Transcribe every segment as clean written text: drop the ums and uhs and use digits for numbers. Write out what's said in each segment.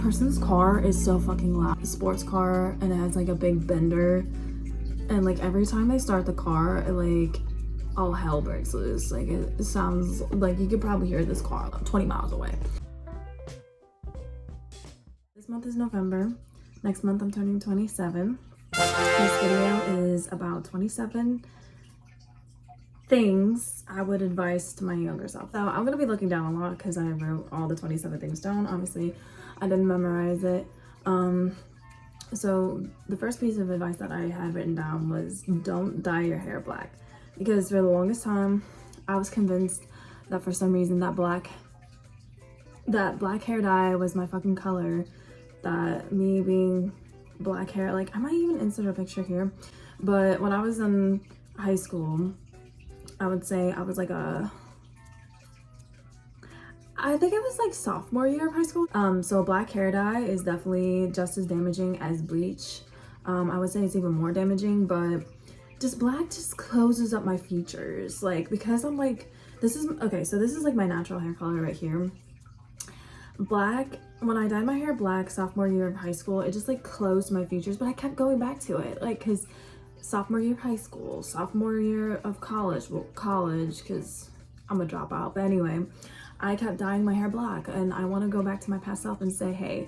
Person's car is so fucking loud. Sports car, and it has like a big bender, and like every time they start the car, like all hell breaks loose. Like it sounds like you could probably hear this car 20 miles away. This month is November. Next month I'm turning 27. This video is about 27 things I would advise to my younger self. So I'm gonna be looking down a lot because I wrote all the 27 things down. Obviously, I didn't memorize it. So the first piece of advice that I had written down was don't dye your hair black, because for the longest time I was convinced that for some reason that black hair dye was my fucking color, that me being black hair, like I might even insert a picture here, but when I was in high school, I would say I was like I think it was like sophomore year of high school. So black hair dye is definitely just as damaging as bleach. I would say it's even more damaging, but just black just closes up my features. Like, because I'm like, this is like my natural hair color right here. Black, when I dyed my hair black sophomore year of high school, it just like closed my features, but I kept going back to it. Like, cause sophomore year of high school, sophomore year of college, because I'm a dropout, but anyway, I kept dyeing my hair black, and I want to go back to my past self and say, hey,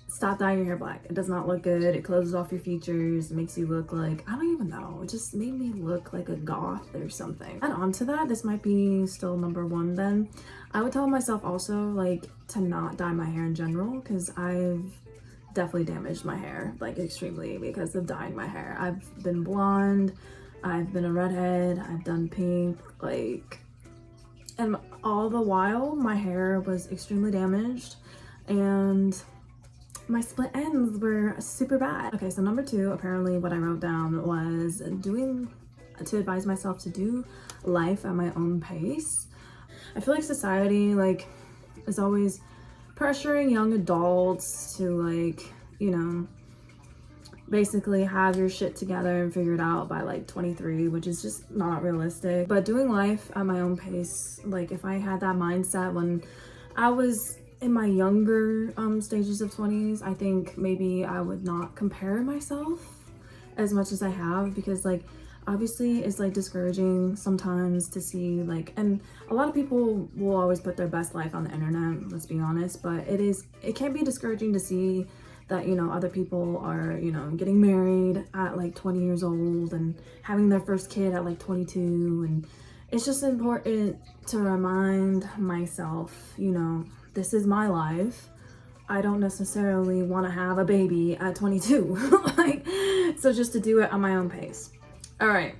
stop dyeing your hair black. It does not look good. It closes off your features. It makes you look like, I don't even know, it just made me look like a goth or something. And on to that, this might be still number one then. I would tell myself also like to not dye my hair in general, because I've definitely damaged my hair like extremely because of dyeing my hair. I've been blonde, I've been a redhead, I've done pink, like, and all the while my hair was extremely damaged and my split ends were super bad. Okay, so number two, apparently what I wrote down was to advise myself to do life at my own pace. I feel like society like is always pressuring young adults to like, you know, basically have your shit together and figure it out by like 23, which is just not realistic. But doing life at my own pace, like if I had that mindset when I was in my younger stages of 20s, I think maybe I would not compare myself as much as I have, because like obviously it's like discouraging sometimes to see like, and a lot of people will always put their best life on the internet, let's be honest, but it can be discouraging to see that, you know, other people are, you know, getting married at like 20 years old and having their first kid at like 22, and it's just important to remind myself, you know, this is my life. I don't necessarily want to have a baby at 22. Like, so just to do it on my own pace. All right,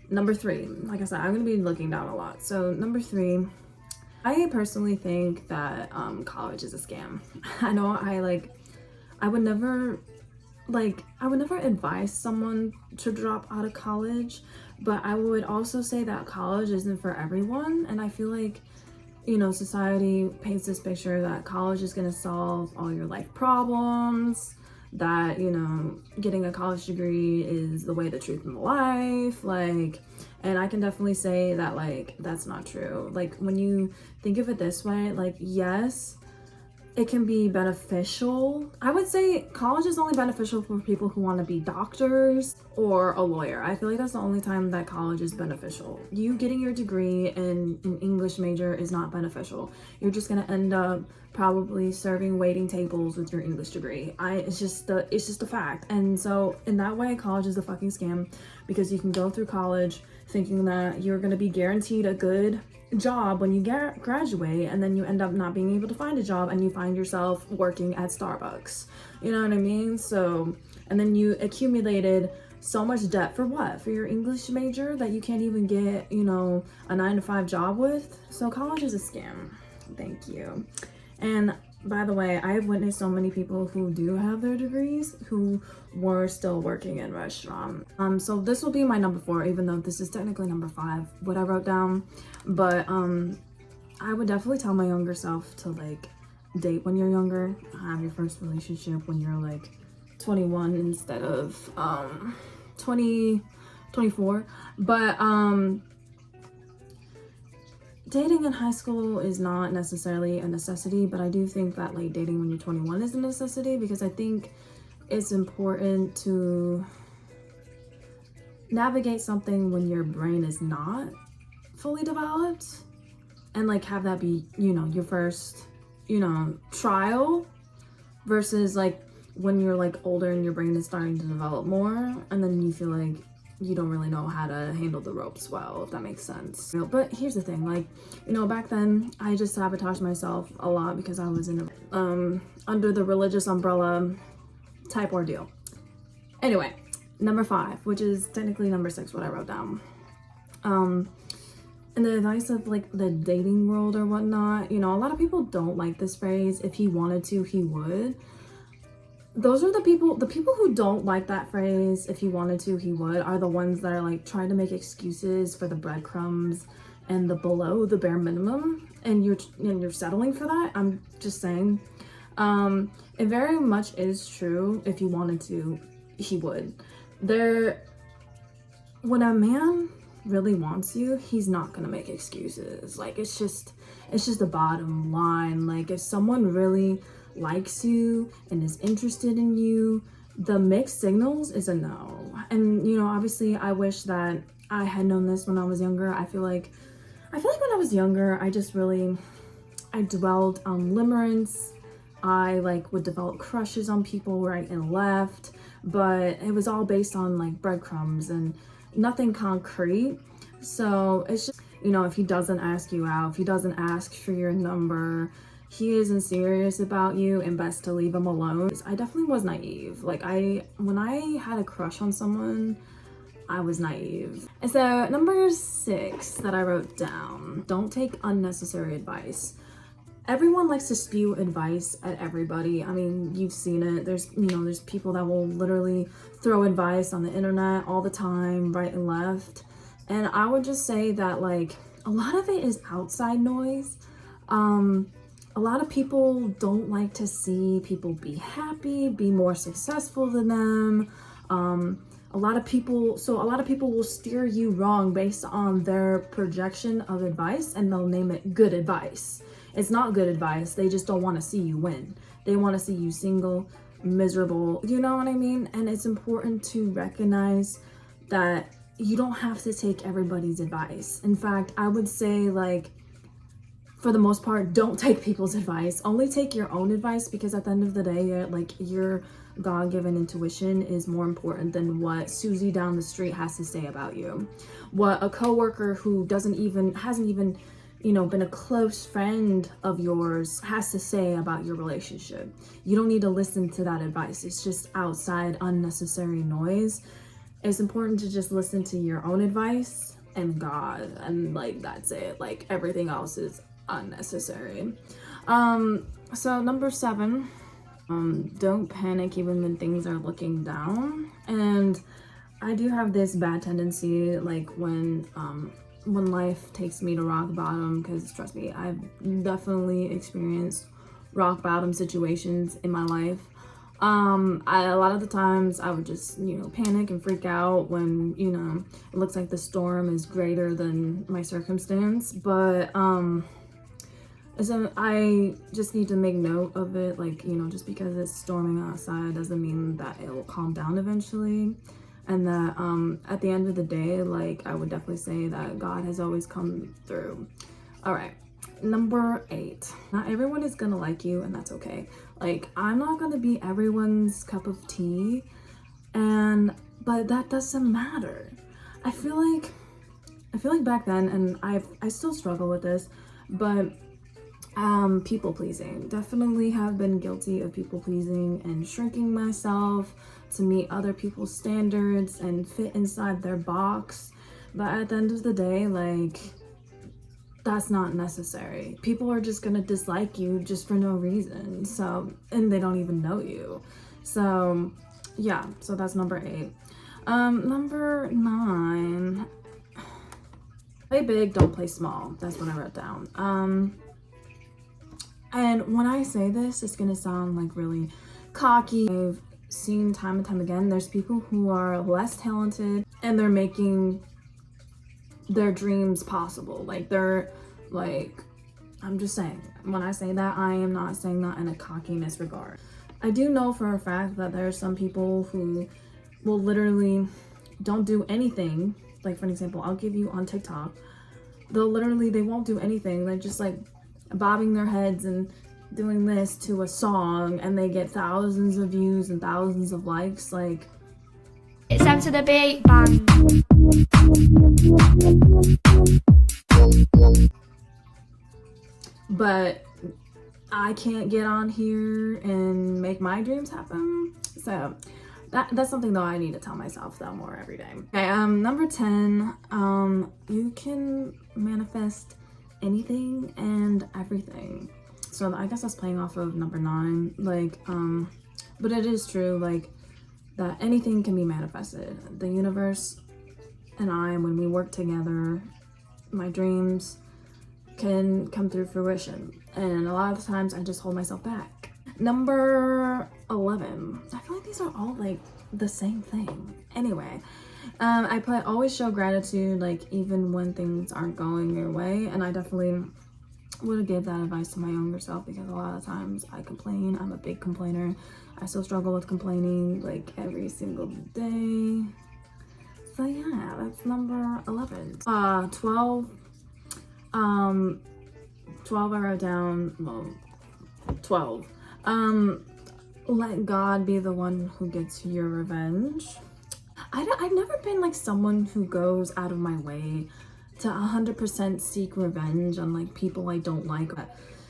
number three, like I said, I'm gonna be looking down a lot. So number three, I personally think that college is a scam. I know I would never advise someone to drop out of college, but I would also say that college isn't for everyone. And I feel like, you know, society paints this picture that college is gonna solve all your life problems, that, you know, getting a college degree is the way, the truth, and the life, like, and I can definitely say that like that's not true. Like when you think of it this way, like yes, it can be beneficial. I would say college is only beneficial for people who want to be doctors or a lawyer. I feel like that's the only time that college is beneficial. You getting your degree in an English major is not beneficial. You're just gonna end up probably serving waiting tables with your English degree. It's just a fact. And so in that way, college is a fucking scam, because you can go through college thinking that you're gonna be guaranteed a good job when you graduate, and then you end up not being able to find a job and you find yourself working at Starbucks. You know what I mean? So, and then you accumulated so much debt for what? For your English major that you can't even get, you know, a 9-to-5 job with. So college is a scam. Thank you. And by the way, I have witnessed so many people who do have their degrees who were still working in restaurants. So this will be my number 4, even though this is technically number 5, what I wrote down. But I would definitely tell my younger self to like date when you're younger, have your first relationship when you're like 21 instead of 24. But dating in high school is not necessarily a necessity, but I do think that like dating when you're 21 is a necessity, because I think it's important to navigate something when your brain is not fully developed, and like have that be, you know, your first, you know, trial, versus like when you're like older and your brain is starting to develop more, and then you feel like you don't really know how to handle the ropes well, if that makes sense. You know, but here's the thing, like, you know, back then I just sabotaged myself a lot because I was in a under the religious umbrella type ordeal. Anyway, number 5, which is technically number 6, what I wrote down. And the advice of like the dating world or whatnot, you know, a lot of people don't like this phrase. If he wanted to, he would. Those are the people who don't like that phrase, if he wanted to, he would, are the ones that are like trying to make excuses for the breadcrumbs and the below the bare minimum, and you're settling for that. I'm just saying, it very much is true. If he wanted to, he would. When a man really wants you, he's not gonna make excuses. Like, it's just the bottom line. Like, if someone really likes you and is interested in you, the mixed signals is a no. And you know, obviously I wish that I had known this when I was younger. I feel like when I was younger, I dwelled on limerence. I like would develop crushes on people right and left, but it was all based on like breadcrumbs and nothing concrete. So it's just, you know, if he doesn't ask you out, if he doesn't ask for your number, he isn't serious about you, and best to leave him alone. I definitely was naive. Like, when I had a crush on someone, I was naive. And so number 6 that I wrote down, don't take unnecessary advice. Everyone likes to spew advice at everybody. I mean, you've seen it. There's people that will literally throw advice on the internet all the time, right and left. And I would just say that like a lot of it is outside noise. A lot of people don't like to see people be happy, be more successful than them. A lot of people will steer you wrong based on their projection of advice, and they'll name it good advice. It's not good advice. They just don't want to see you win. They want to see you single, miserable, you know what I mean? And it's important to recognize that you don't have to take everybody's advice. In fact, I would say, like, for the most part, don't take people's advice. Only take your own advice, because at the end of the day, like, your God-given intuition is more important than what Susie down the street has to say about you. What a coworker who hasn't even, you know, been a close friend of yours has to say about your relationship. You don't need to listen to that advice. It's just outside unnecessary noise. It's important to just listen to your own advice and God, and like, that's it. Like, everything else is unnecessary. So number 7, don't panic even when things are looking down. And I do have this bad tendency, like when life takes me to rock bottom, because trust me, I've definitely experienced rock bottom situations in my life. A lot of the times I would just, you know, panic and freak out when, you know, it looks like the storm is greater than my circumstance. But so I just need to make note of it. Like, you know, just because it's storming outside doesn't mean that it will calm down eventually. And that at the end of the day, like, I would definitely say that God has always come through. All right, number 8. Not everyone is gonna like you, and that's okay. Like, I'm not gonna be everyone's cup of tea, but that doesn't matter. I feel like back then, and I still struggle with this, but people pleasing. Definitely have been guilty of people pleasing and shrinking myself to meet other people's standards and fit inside their box. But at the end of the day, like, that's not necessary. People are just gonna dislike you just for no reason. So, and they don't even know you. So yeah, so that's number 8. Number 9, play big, don't play small. That's what I wrote down. And when I say this, it's gonna sound like really cocky. I've seen time and time again, there's people who are less talented and they're making their dreams possible. Like, they're Like, I'm just saying, when I say that, I am not saying that in a cockiness regard. I do know for a fact that there are some people who will literally don't do anything. Like, for an example, I'll give you on TikTok, they won't do anything. They're just like bobbing their heads and doing this to a song, and they get thousands of views and thousands of likes. Like, It's time to the beat, bang. But I can't get on here and make my dreams happen. So that's something though I need to tell myself though more every day. Okay, number 10, you can manifest anything and everything. So I guess that's playing off of number 9. Like, but it is true, like, that anything can be manifested. The universe and I, when we work together, my dreams can come through fruition. And a lot of the times I just hold myself back. Number 11. I feel like these are all like the same thing. Anyway, I put always show gratitude, like even when things aren't going your way. And I definitely would give that advice to my younger self, because a lot of times I complain. I'm a big complainer. I still struggle with complaining like every single day. So yeah, that's number 11. 12. 12 I wrote down, well, 12. Let God be the one who gets your revenge. I've never been like someone who goes out of my way to 100% seek revenge on like people I don't like.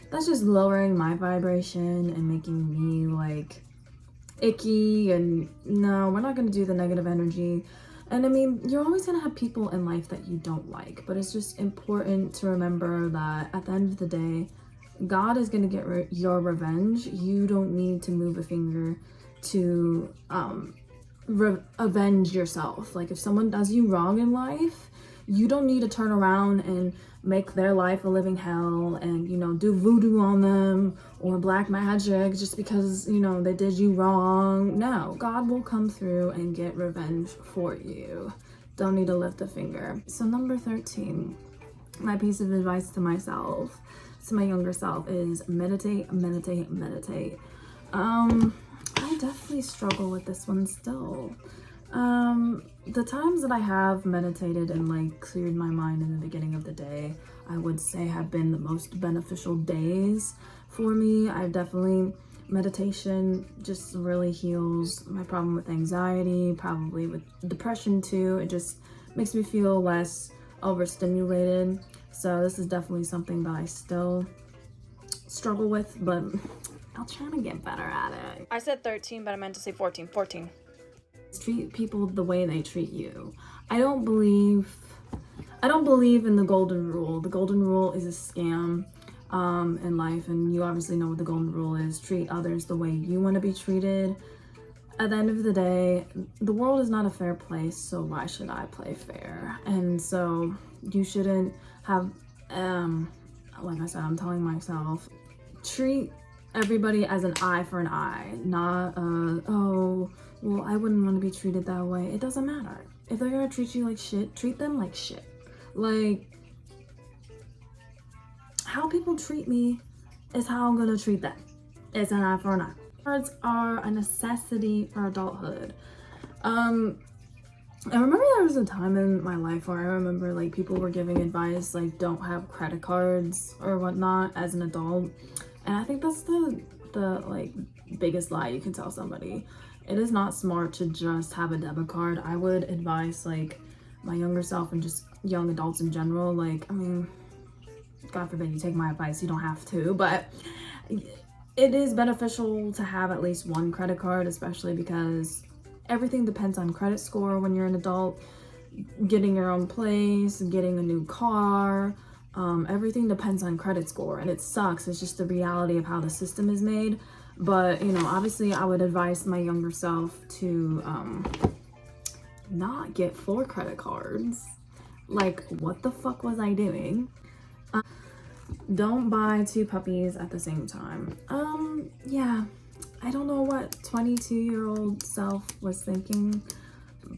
That's just lowering my vibration and making me like icky, and no, we're not gonna do the negative energy. And I mean, you're always gonna have people in life that you don't like, but it's just important to remember that at the end of the day, God is gonna get your revenge. You don't need to move a finger to avenge yourself. Like, if someone does you wrong in life, you don't need to turn around and make their life a living hell and, you know, do voodoo on them or black magic just because, you know, they did you wrong. No, God will come through and get revenge for you. Don't need to lift a finger. So number 13, my piece of advice to myself, to my younger self, is meditate, meditate, meditate. I definitely struggle with this one still. The times that I have meditated and like cleared my mind in the beginning of the day, I would say have been the most beneficial days for me. I've definitely, meditation just really heals my problem with anxiety, probably with depression too. It just makes me feel less overstimulated. So this is definitely something that I still struggle with, but I'll try to get better at it. I said 13, but I meant to say 14. 14. Treat people the way they treat you. I don't believe in the golden rule. The golden rule is a scam in life, and you obviously know what the golden rule is. Treat others the way you want to be treated. At the end of the day, the world is not a fair place, so why should I play fair? And so you shouldn't have, like I said, I'm telling myself, treat everybody as an eye for an eye, not oh, well, I wouldn't want to be treated that way. It doesn't matter. If they're gonna treat you like shit, treat them like shit. Like, how people treat me is how I'm gonna treat them. It's an eye for an eye. Words are a necessity for adulthood. I remember there was a time in my life where I remember like people were giving advice like don't have credit cards or whatnot as an adult. And I think that's the like biggest lie you can tell somebody. It is not smart to just have a debit card. I would advise like my younger self and just young adults in general, like, I mean, God forbid you take my advice, you don't have to, but it is beneficial to have at least one credit card, especially because everything depends on credit score when you're an adult. Getting your own place, getting a new car, everything depends on credit score, and it sucks. It's just the reality of how the system is made. But, you know, obviously I would advise my younger self to not get 4 credit cards. Like, what the fuck was I doing? Don't buy 2 puppies at the same time. Yeah, I don't know what 22-year-old self was thinking,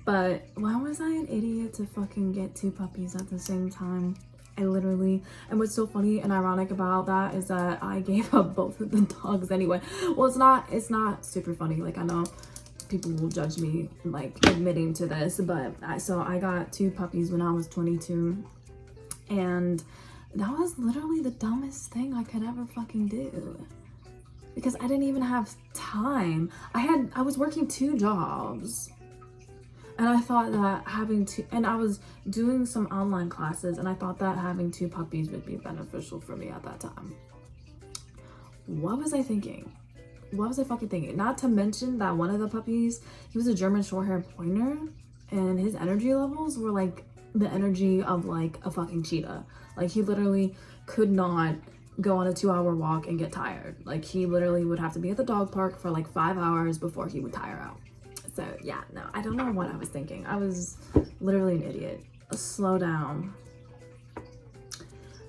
but why was I an idiot to fucking get 2 puppies at the same time? I literally, and what's so funny and ironic about that is that I gave up both of the dogs anyway. Well, it's not super funny. Like, I know people will judge me like admitting to this, but I got 2 puppies when I was 22, and that was literally the dumbest thing I could ever fucking do, because I didn't even have time. I was working 2 jobs, and I thought that and I was doing some online classes, and I thought that having 2 puppies would be beneficial for me at that time. What was I thinking? What was I fucking thinking? Not to mention that one of the puppies, he was a German Shorthair Pointer, and his energy levels were like the energy of like a fucking cheetah. Like, he literally could not go on a 2-hour walk and get tired. Like, he literally would have to be at the dog park for like 5 hours before he would tire out. So yeah, no, I don't know what I was thinking. I was literally an idiot. Slow down.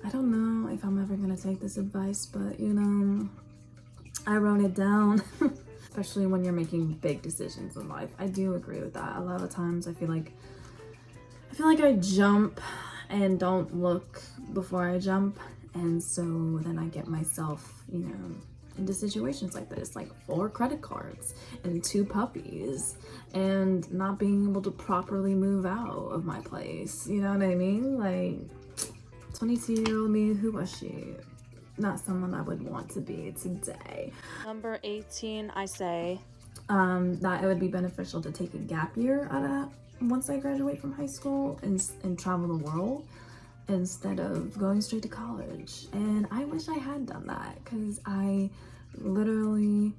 I don't know if I'm ever gonna take this advice, but you know, I wrote it down. Especially when you're making big decisions in life. I do agree with that. A lot of times I feel like I jump and don't look before I jump, and so then I get myself, you know, into situations like this, like 4 credit cards and 2 puppies and not being able to properly move out of my place. You know what I mean? Like, 22-year-old me, who was she? Not someone I would want to be today. Number 18, I say That it would be beneficial to take a gap year once I graduate from high school and travel the world instead of going straight to college. And I wish I had done that, because I literally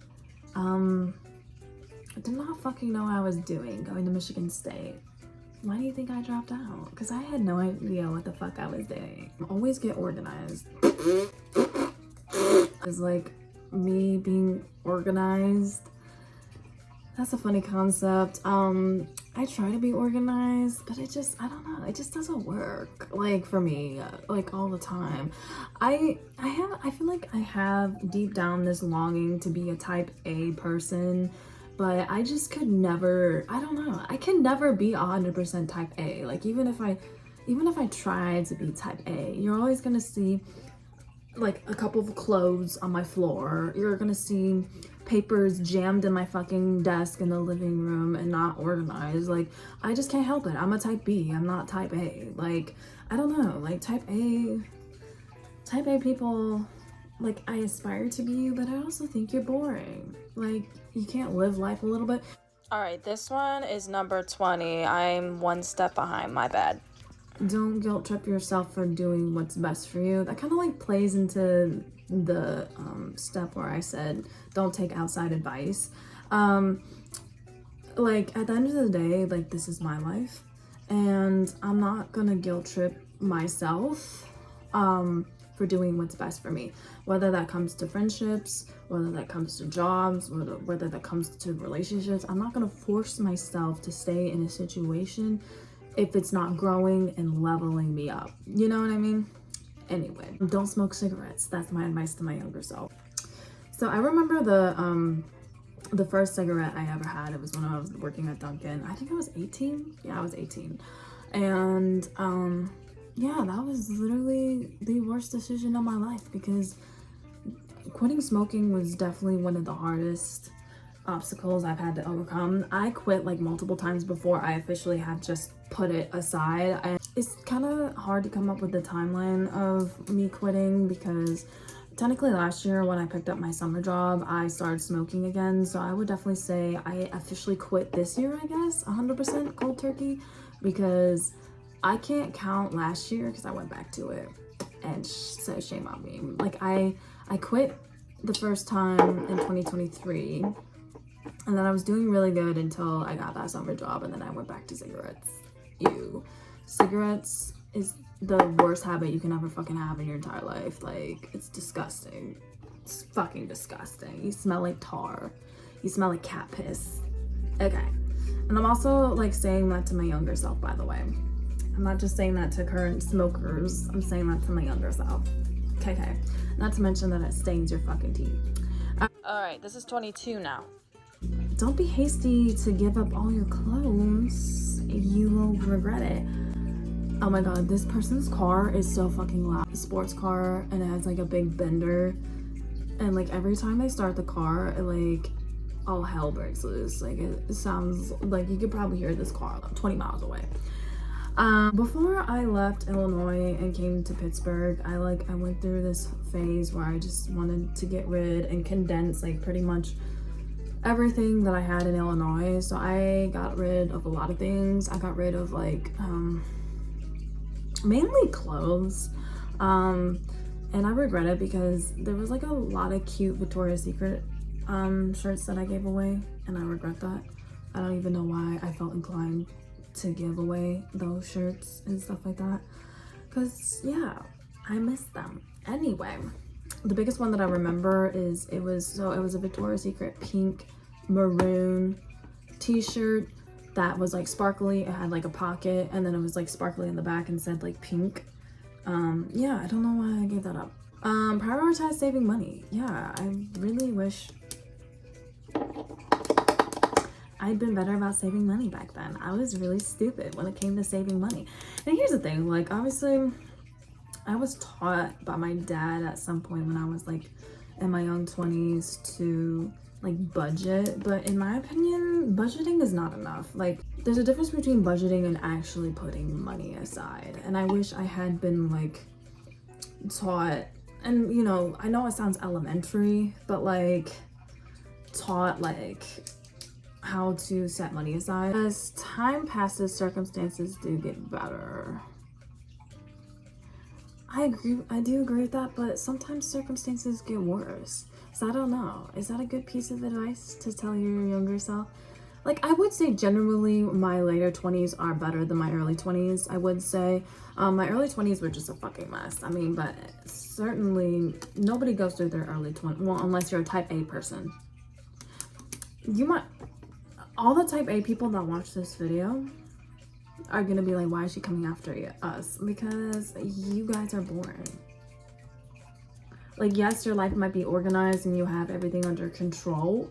did not fucking know what I was doing going to Michigan State. Why do you think I dropped out? Because I had no idea what the fuck I was doing. Always get organized. It's like me being organized. That's a funny concept. I try to be organized, but I don't know, it just doesn't work, like, for me, like, all the time. I feel like I have deep down this longing to be a type A person, but I just could never, I don't know, I can never be 100% type A. Like, even if I tried to be type A, you're always gonna see like a couple of clothes on my floor. You're gonna see papers jammed in my fucking desk in the living room and not organized. Like, I just can't help it. I'm a type B. I'm not type A. Like, I don't know. Like, type A people, like, I aspire to be, but I also think you're boring. Like, you can't live life a little bit. All right, this one is number 20. I'm 1 step behind, my bad. Don't guilt trip yourself for doing what's best for you. That kind of like plays into the step where I said don't take outside advice. Like, at the end of the day, like, this is my life, and I'm not gonna guilt trip myself for doing what's best for me, whether that comes to friendships, whether that comes to jobs, whether that comes to relationships. I'm not gonna force myself to stay in a situation if it's not growing and leveling me up. You know what I mean? Anyway, don't smoke cigarettes. That's my advice to my younger self. So I remember the first cigarette I ever had, it was when I was working at Dunkin'. I think I was 18. Yeah, I was 18. And yeah, that was literally the worst decision of my life, because quitting smoking was definitely one of the hardest obstacles I've had to overcome. I quit like multiple times before I officially have just put it aside. It's kind of hard to come up with the timeline of me quitting, because technically last year when I picked up my summer job, I started smoking again. So I would definitely say I officially quit this year, I guess, 100% cold turkey, because I can't count last year because I went back to it, and so shame on me. Like, I quit the first time in 2023, and then I was doing really good until I got that summer job, and then I went back to cigarettes. Ew. Cigarettes is the worst habit you can ever fucking have in your entire life. Like, it's disgusting. It's fucking disgusting. You smell like tar. You smell like cat piss. Okay. And I'm also like saying that to my younger self, by the way. I'm not just saying that to current smokers. I'm saying that to my younger self. Okay. Not to mention that it stains your fucking teeth. All right, this is 22 now. Don't be hasty to give up all your clothes. You will regret it. Oh my god, this person's car is so fucking loud. Sports car, and it has like a big bender. And like every time they start the car, it, like all hell breaks loose. Like it sounds like you could probably hear this car 20 miles away. Before I left Illinois and came to Pittsburgh, I went through this phase where I just wanted to get rid and condense like pretty much everything that I had in Illinois. So I got rid of a lot of things. I got rid of like mainly clothes. And I regret it because there was like a lot of cute Victoria's Secret shirts that I gave away, and I regret that. I don't even know why I felt inclined to give away those shirts and stuff like that, because yeah, I miss them. Anyway, the biggest one that I remember is it was a Victoria's Secret pink maroon t-shirt that was like sparkly. It had like a pocket, and then it was like sparkly in the back and said like pink. Yeah, I don't know why I gave that up. Prioritize saving money. Yeah, I really wish I'd been better about saving money back then. I was really stupid when it came to saving money. And here's the thing, like obviously I was taught by my dad at some point when I was like in my young 20s to like budget, but in my opinion, budgeting is not enough. Like there's a difference between budgeting and actually putting money aside. And I wish I had been like taught, and you know, I know it sounds elementary, but like taught like how to set money aside. As time passes, circumstances do get better. I do agree with that, but sometimes circumstances get worse. So I don't know. Is that a good piece of advice to tell your younger self? Like, I would say generally my later 20s are better than my early 20s. I would say my early 20s were just a fucking mess. I mean, but certainly nobody goes through their early 20s, well, unless you're a type A person. You might, all the type A people that watch this video are gonna be like, why is she coming after us? Because you guys are boring. Like, yes, your life might be organized and you have everything under control,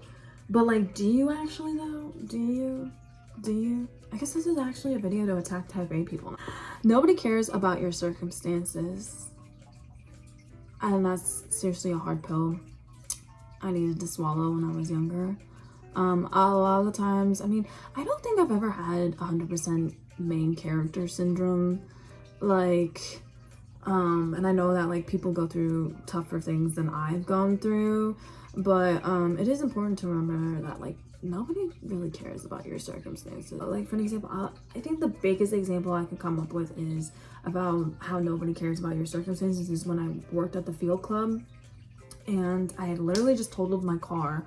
but like, do you actually though? Do you? I guess this is actually a video to attack type A people. Nobody cares about your circumstances. And that's seriously a hard pill I needed to swallow when I was younger. A lot of the times, I mean, I don't think I've ever had 100% main character syndrome. Like, and I know that like people go through tougher things than I've gone through, but it is important to remember that like nobody really cares about your circumstances. Like for an example, I think the biggest example I can come up with is about how nobody cares about your circumstances is when I worked at the field club, and I had literally just totaled my car,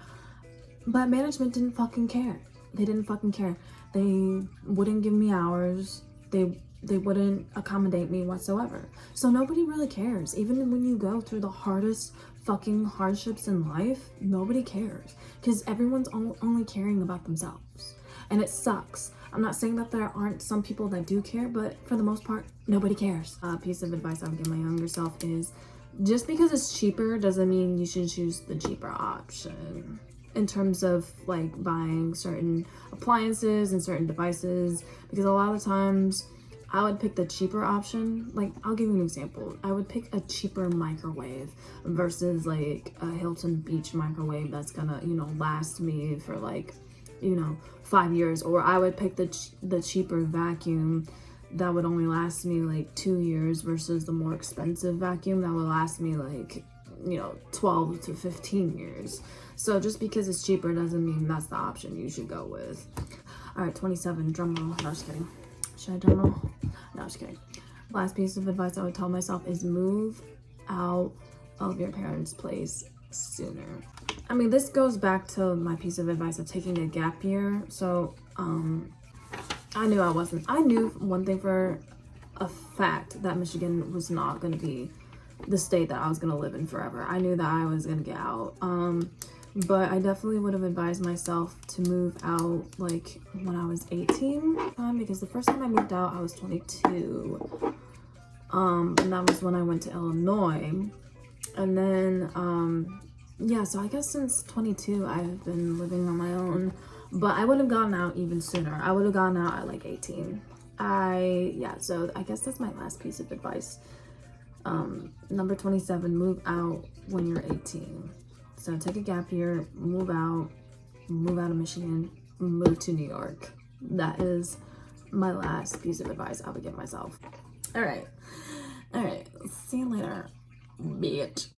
but management didn't fucking care. They didn't fucking care. They wouldn't give me hours. They wouldn't accommodate me whatsoever. So nobody really cares. Even when you go through the hardest fucking hardships in life, nobody cares. Because everyone's only caring about themselves. And it sucks. I'm not saying that there aren't some people that do care, but for the most part, nobody cares. A piece of advice I would give my younger self is, just because it's cheaper doesn't mean you should choose the cheaper option. In terms of like buying certain appliances and certain devices, because a lot of times I would pick the cheaper option. Like, I'll give you an example. I would pick a cheaper microwave versus like a Hilton Beach microwave that's gonna, you know, last me for like, you know, 5 years. Or I would pick the cheaper vacuum that would only last me like 2 years versus the more expensive vacuum that would last me like, you know, 12 to 15 years. So just because it's cheaper doesn't mean that's the option you should go with. All right, 27, drum roll. No, just kidding. Should I drum roll? No, just kidding. Last piece of advice I would tell myself is move out of your parents' place sooner. I mean, this goes back to my piece of advice of taking a gap year. So, I knew one thing for a fact, that Michigan was not going to be the state that I was going to live in forever. I knew that I was going to get out. But I definitely would have advised myself to move out like when I was 18, because the first time I moved out, I was 22. And that was when I went to Illinois. And then, yeah, so I guess since 22, I've been living on my own. But I would have gotten out even sooner. I would have gotten out at like 18. So I guess that's my last piece of advice. Number 27, move out when you're 18. So take a gap year, move out of Michigan, move to New York. That is my last piece of advice I would give myself. All right. See you later, bitch.